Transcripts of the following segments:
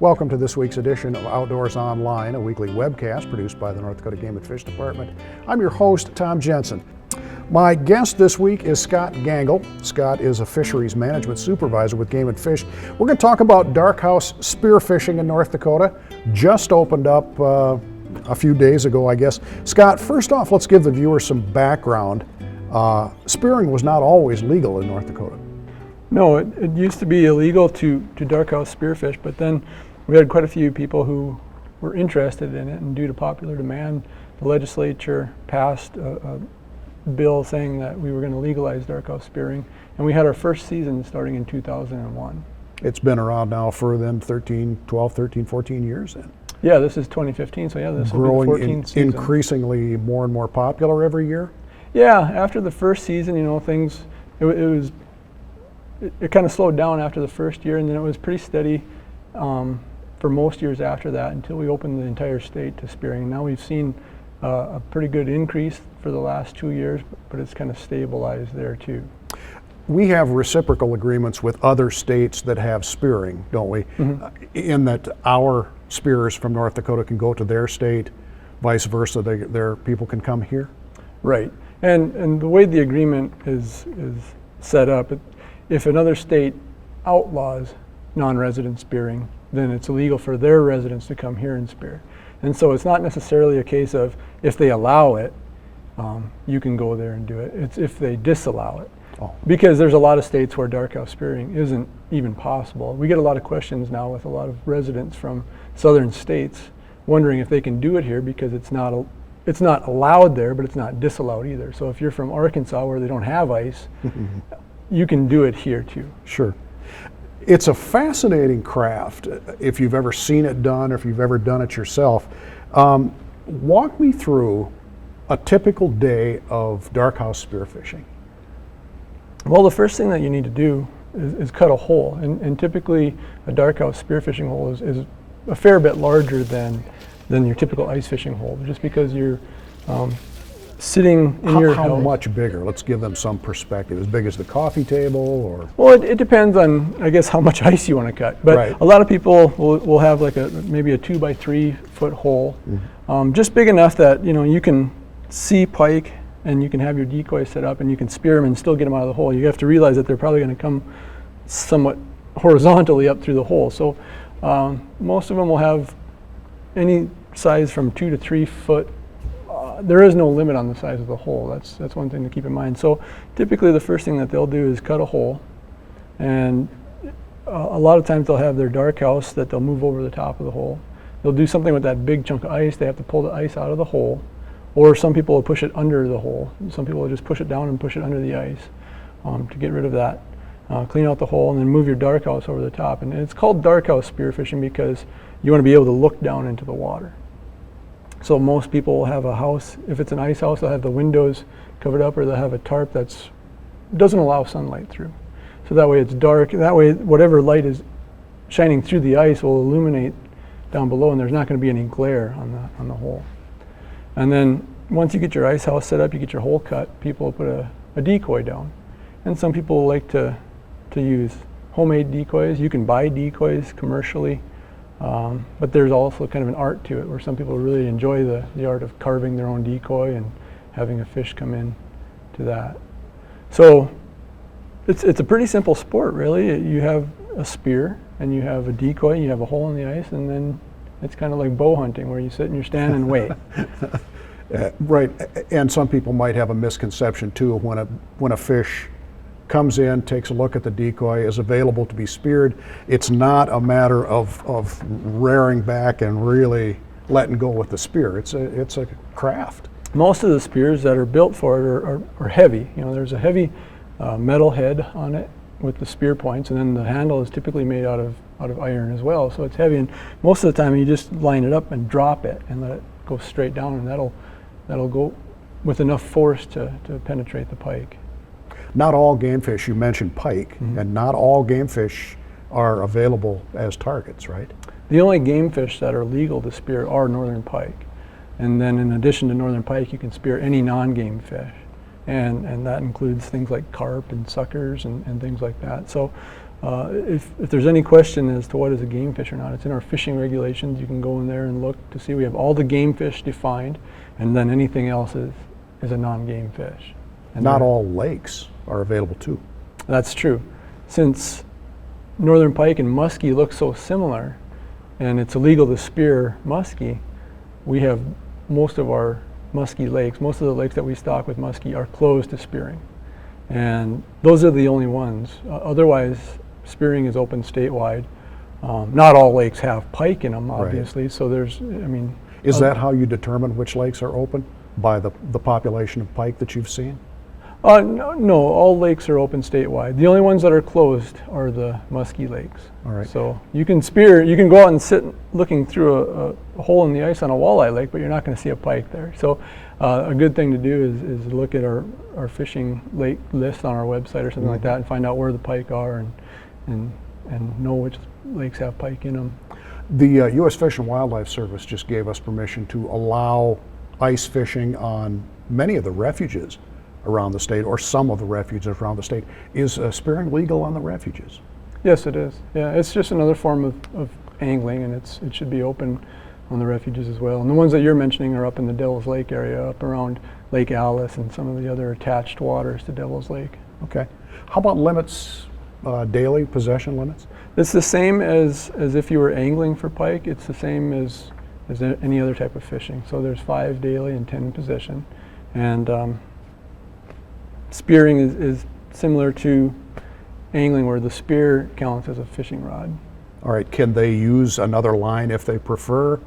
Welcome to this week's edition of Outdoors Online, a weekly webcast produced by the North Dakota Game and Fish Department. I'm your host, Tom Jensen. My guest this week is Scott Gangl. Scott is a fisheries management supervisor with Game and Fish. We're going to talk about Darkhouse Spearfishing in North Dakota. Just opened up a few days ago, I guess. Scott, first off, let's give the viewers some background. Spearing was not always legal in North Dakota. No, it used to be illegal to darkhouse spearfish, but then we had quite a few people who were interested in it, and due to popular demand, the legislature passed a bill saying that we were going to legalize darkhouse spearing, and we had our first season starting in 2001. It's been around now for then 12, 13, 14 years then. Yeah, this is 2015, so yeah, this will be the 14th season. Increasingly more and more popular every year? Yeah, after the first season, it kind of slowed down after the first year, and then it was pretty steady for most years after that until we opened the entire state to spearing. Now we've seen a pretty good increase for the last 2 years, but it's kind of stabilized there too. We have reciprocal agreements with other states that have spearing, don't we? Mm-hmm. In that our spearers from North Dakota can go to their state, vice versa, their people can come here? Right, and the way the agreement is set up, if another state outlaws non-resident spearing, then it's illegal for their residents to come here and spear. And so it's not necessarily a case of if they allow it, you can go there and do it. It's if they disallow it. Oh. Because there's a lot of states where darkhouse spearing isn't even possible. We get a lot of questions now with a lot of residents from southern states wondering if they can do it here because it's not allowed there, but it's not disallowed either. So if you're from Arkansas where they don't have ice, you can do it here too. Sure. It's a fascinating craft if you've ever seen it done or if you've ever done it yourself. Walk me through a typical day of darkhouse spearfishing. Well, the first thing that you need to do is cut a hole, and typically a darkhouse spearfishing hole is a fair bit larger than your typical ice fishing hole, just because you're sitting in your house. How much bigger? Let's give them some perspective. As big as the coffee table, or? Well, it depends on, I guess, how much ice you want to cut. But right. A lot of people will have like maybe a 2 by 3 foot hole, just big enough that you can see pike and you can have your decoy set up and you can spear them and still get them out of the hole. You have to realize that they're probably going to come somewhat horizontally up through the hole. So most of them will have any size from 2 to 3 foot. There is no limit on the size of the hole. That's one thing to keep in mind. So typically the first thing that they'll do is cut a hole, and a lot of times they'll have their darkhouse that they'll move over the top of the hole. They'll do something with that big chunk of ice. They have to pull the ice out of the hole, or some people will push it under the hole. Some people will just push it down and push it under the ice to get rid of that. Clean out the hole and then move your darkhouse over the top. And it's called darkhouse spearfishing because you want to be able to look down into the water. So most people will have a house, if it's an ice house, they'll have the windows covered up, or they'll have a tarp that doesn't allow sunlight through. So that way it's dark, that way whatever light is shining through the ice will illuminate down below, and there's not going to be any glare on the hole. And then once you get your ice house set up, you get your hole cut, people will put a decoy down. And some people like to use homemade decoys. You can buy decoys commercially. But there's also kind of an art to it where some people really enjoy the art of carving their own decoy and having a fish come in to that. So it's a pretty simple sport, really. You have a spear and you have a decoy, you have a hole in the ice, and then it's kind of like bow hunting where you sit in your stand and wait. Right, and some people might have a misconception too when a fish comes in, takes a look at the decoy, is available to be speared. It's not a matter of rearing back and really letting go with the spear. It's a craft. Most of the spears that are built for it are heavy. There's a heavy metal head on it with the spear points, and then the handle is typically made out of iron as well. So it's heavy, and most of the time you just line it up and drop it and let it go straight down, and that'll go with enough force to penetrate the pike. Not all game fish, you mentioned pike, and not all game fish are available as targets, right? The only game fish that are legal to spear are northern pike. And then in addition to northern pike, you can spear any non-game fish. And that includes things like carp and suckers and things like that. So if there's any question as to what is a game fish or not, it's in our fishing regulations. You can go in there and look to see we have all the game fish defined, and then anything else is a non-game fish. And not all lakes are available too. That's true. Since northern pike and muskie look so similar, and it's illegal to spear muskie, we have most of our muskie lakes, most of the lakes that we stock with muskie are closed to spearing. And those are the only ones. Otherwise, spearing is open statewide. Not all lakes have pike in them, obviously, right. So there's, I mean... Is that how you determine which lakes are open? By the population of pike that you've seen? No, all lakes are open statewide. The only ones that are closed are the muskie lakes. All right. So you can spear, you can go out and sit looking through a hole in the ice on a walleye lake, but you're not going to see a pike there. So a good thing to do is look at our fishing lake list on our website or something like that and find out where the pike are and know which lakes have pike in them. The U.S. Fish and Wildlife Service just gave us permission to allow ice fishing on many of the refuges around the state, or some of the refuges around the state. Is spearing legal on the refuges? Yes, it is. Yeah, it's just another form of angling, and it should be open on the refuges as well. And the ones that you're mentioning are up in the Devil's Lake area, up around Lake Alice and some of the other attached waters to Devil's Lake. Okay. How about limits, daily possession limits? It's the same as if you were angling for pike. It's the same as any other type of fishing. So there's 5 daily and 10 in possession. And spearing is similar to angling, where the spear counts as a fishing rod. All right, can they use another line if they prefer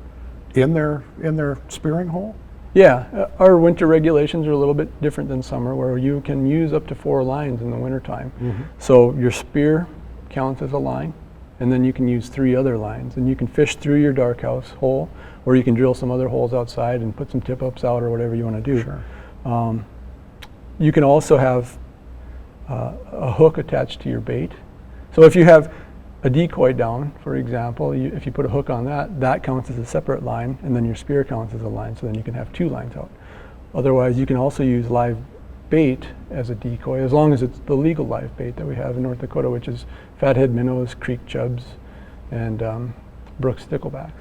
in their spearing hole? Yeah, our winter regulations are a little bit different than summer, where you can use up to 4 lines in the wintertime. So your spear counts as a line, and then you can use 3 other lines, and you can fish through your Darkhouse hole, or you can drill some other holes outside and put some tip-ups out or whatever you want to do. Sure. You can also have a hook attached to your bait. So if you have a decoy down, for example, if you put a hook on that counts as a separate line, and then your spear counts as a line, so then you can have 2 lines out. Otherwise, you can also use live bait as a decoy, as long as it's the legal live bait that we have in North Dakota, which is fathead minnows, creek chubs, and brook sticklebacks.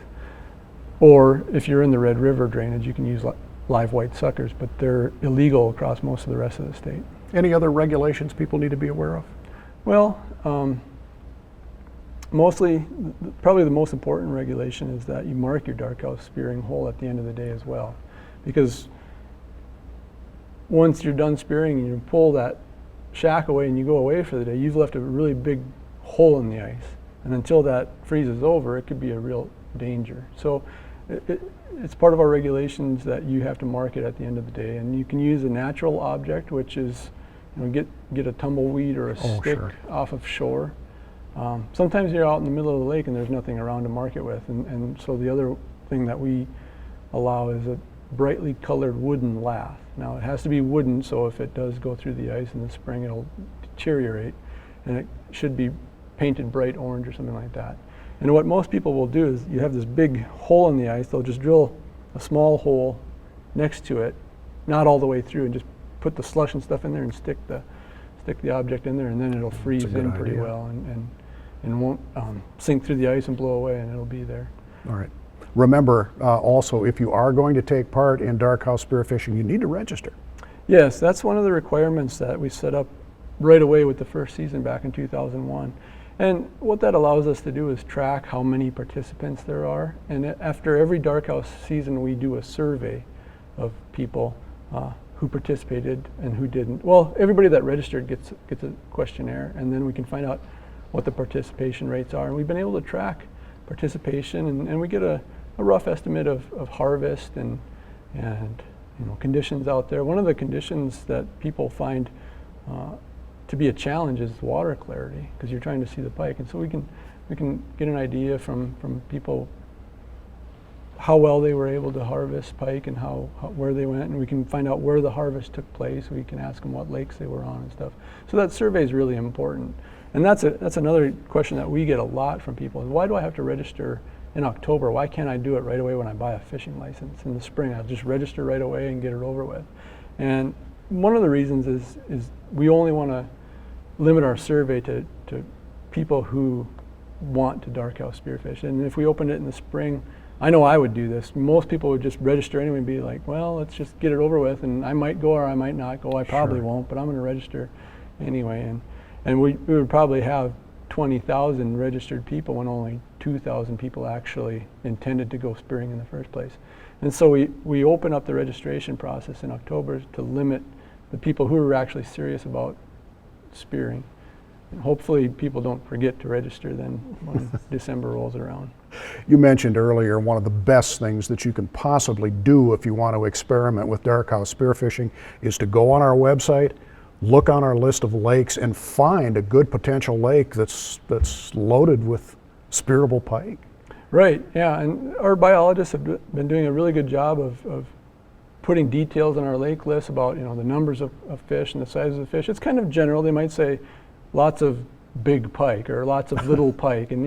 Or if you're in the Red River drainage, you can use live white suckers, but they're illegal across most of the rest of the state. Any other regulations people need to be aware of? Well, mostly, probably the most important regulation is that you mark your Darkhouse spearing hole at the end of the day as well. Because once you're done spearing and you pull that shack away and you go away for the day, you've left a really big hole in the ice. And until that freezes over, it could be a real danger. So it's part of our regulations that you have to mark it at the end of the day. And you can use a natural object, which is, get a tumbleweed or a stick off of shore. Sometimes you're out in the middle of the lake and there's nothing around to mark it with. And so the other thing that we allow is a brightly colored wooden lath. Now it has to be wooden, so if it does go through the ice in the spring, it'll deteriorate, and it should be painted bright orange or something like that. And what most people will do is, you have this big hole in the ice, they'll just drill a small hole next to it, not all the way through, and just put the slush and stuff in there and stick the object in there, and then it'll freeze in pretty well and won't sink through the ice and blow away, and it'll be there. All right. Remember, also, if you are going to take part in Darkhouse spearfishing, you need to register. Yes, that's one of the requirements that we set up right away with the first season back in 2001. And what that allows us to do is track how many participants there are. And after every Darkhouse season, we do a survey of people who participated and who didn't. Well, everybody that registered gets a questionnaire, and then we can find out what the participation rates are. And we've been able to track participation, and we get a rough estimate of harvest and conditions out there. One of the conditions that people find to be a challenge is water clarity, because you're trying to see the pike, and so we can get an idea from people how well they were able to harvest pike and where they went, and we can find out where the harvest took place. We can ask them what lakes they were on and stuff. So that survey is really important, and that's another question that we get a lot from people: is why do I have to register in October? Why can't I do it right away when I buy a fishing license in the spring? I'll just register right away and get it over with. And one of the reasons is we only want to limit our survey to people who want to darkhouse spearfish. And if we opened it in the spring, I know I would do this. Most people would just register anyway and be like, well, let's just get it over with, and I might go or I might not go. I probably won't, but I'm going to register anyway. And we would probably have 20,000 registered people when only 2,000 people actually intended to go spearing in the first place. And so we open up the registration process in October to limit the people who are actually serious about spearing. And hopefully people don't forget to register then when December rolls around. You mentioned earlier one of the best things that you can possibly do if you want to experiment with darkhouse spearfishing is to go on our website, look on our list of lakes, and find a good potential lake that's loaded with spearable pike. Right, yeah, and our biologists have been doing a really good job of putting details on our lake list about the numbers of fish and the size of the fish. It's kind of general. They might say lots of big pike or lots of little pike, and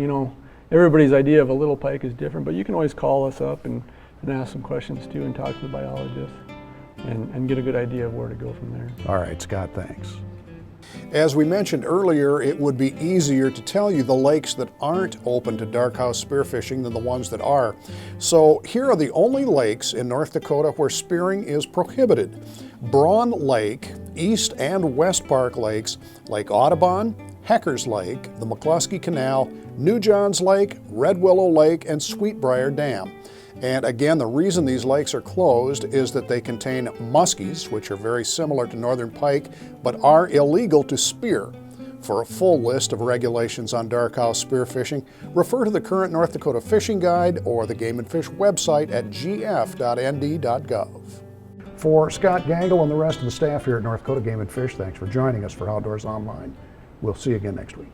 everybody's idea of a little pike is different, but you can always call us up and ask some questions too and talk to the biologist and get a good idea of where to go from there. All right, Scott, thanks. As we mentioned earlier, it would be easier to tell you the lakes that aren't open to darkhouse spearfishing than the ones that are. So here are the only lakes in North Dakota where spearing is prohibited. Braun Lake, East and West Park Lakes, Lake Audubon, Hecker's Lake, the McCluskey Canal, New Johns Lake, Red Willow Lake, and Sweetbriar Dam. And again, the reason these lakes are closed is that they contain muskies, which are very similar to northern pike, but are illegal to spear. For a full list of regulations on darkhouse spearfishing, refer to the current North Dakota Fishing Guide or the Game and Fish website at gf.nd.gov. For Scott Gangl and the rest of the staff here at North Dakota Game and Fish, thanks for joining us for Outdoors Online. We'll see you again next week.